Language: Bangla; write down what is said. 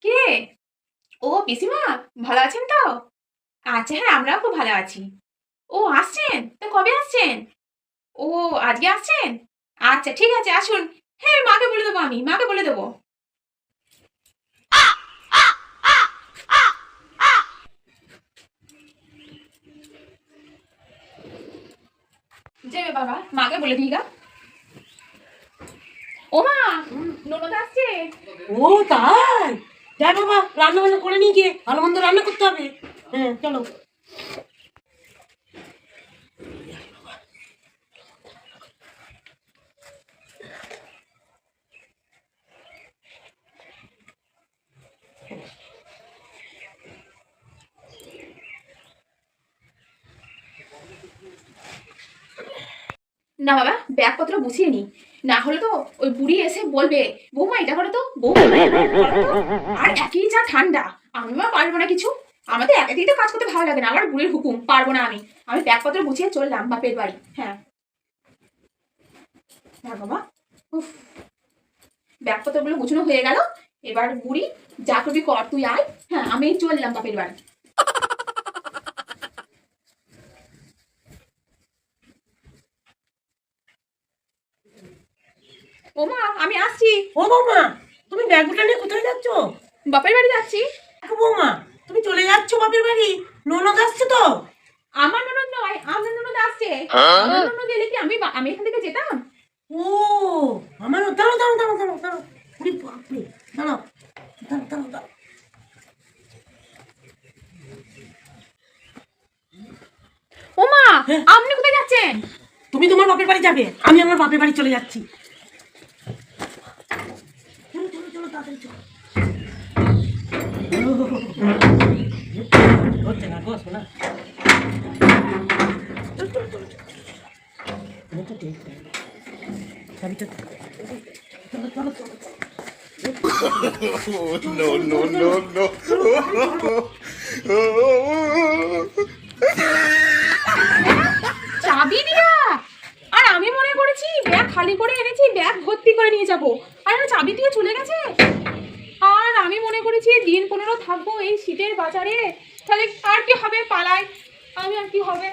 কে? ও পিসিমা, ভালো আছেন তো? আচ্ছা হ্যাঁ, আমরাও খুব ভালো আছি। ও আসছেন? তা কবে আসছেন? ও আজকে আসছেন? আচ্ছা ঠিক আছে আসুন। হ্যাঁ, মাকে বলে দেবো আমি, মাকে বলে দেবো। যাবে বাবা, মাকে বলে দিই গা। ও মা, ননদ আসছে। ও তাই? যাই বাবা, রান্না বান্না করে নিয়ে গিয়ে ভালো মন্দ রান্না করতে হবে। হ্যাঁ চলো। না বাবা, ব্যাগপত্র গুছিয়ে নি, না হলে তো ওই বুড়ি এসে বলবে বৌমা এটা করে তো, বৌমা এটা করো তো। আর একই যা ঠান্ডা, আমি মা পারবো না কিছু। আমাদের একাতেই তো কাজ করতে ভালো লাগে না, আমার বুড়ির হুকুম পারবো না আমি। আমি ব্যাগপত্র গুছিয়ে চললাম বাপের বাড়ি। হ্যাঁ হ্যাঁ বাবা। উফ, ব্যাগপত্রগুলো গুছানো হয়ে গেল। এবার বুড়ি যা করবি কর, তুই আয়। হ্যাঁ আমি চললাম বাপের বাড়ি। ও মা, আমি আসছি। ও বৌমা, তুমি ব্যাগটা নিয়ে কোথায় যাচ্ছ? বাপের বাড়ি যাচ্ছি। দেখো বৌমা, তুমি চলে যাচ্ছ বাপের বাড়ি? ননদ আসছে তো। আমার ননদ নয়, আমার ননদ আসছে। আমার ননদ এলে কি আমি এখান থেকে যেতাম? ও আমার, দাঁড়াও দাঁড়াও দাঁড়াও দাঁড়াও দাঁড়াও। ওরে বাপরে, দাঁড়াও দাঁড়াও দাঁড়াও দাঁড়াও। ও মা, হ্যাঁ? আপনি কোথায় যাচ্ছেন? তুমি তোমার বাপের বাড়ি যাবে, আমি আমার বাপের বাড়ি চলে যাচ্ছি। চলো চলো চলো তাড়াতাড়ি চলো। হচ্ছে না গো, শোনা। চলো চলো চলো চলো। মুখটা টেক দাও। চাবিটা দাও। চলো চলো চলো চলো। No, no, no, no. চাবি দিয়া? আর আমি মনে করেছি ব্যাগ খালি করে এনেছি, ব্যাগ ভর্তি করে নিয়ে যাব, আর ও চাবি দিয়ে চলে গেছে। আর আমি মনে করেছি দিন 15 থাকবো এই শীতের বাজারে, তাহলে আর কি হবে, পালাই আমি, আর কি হবে।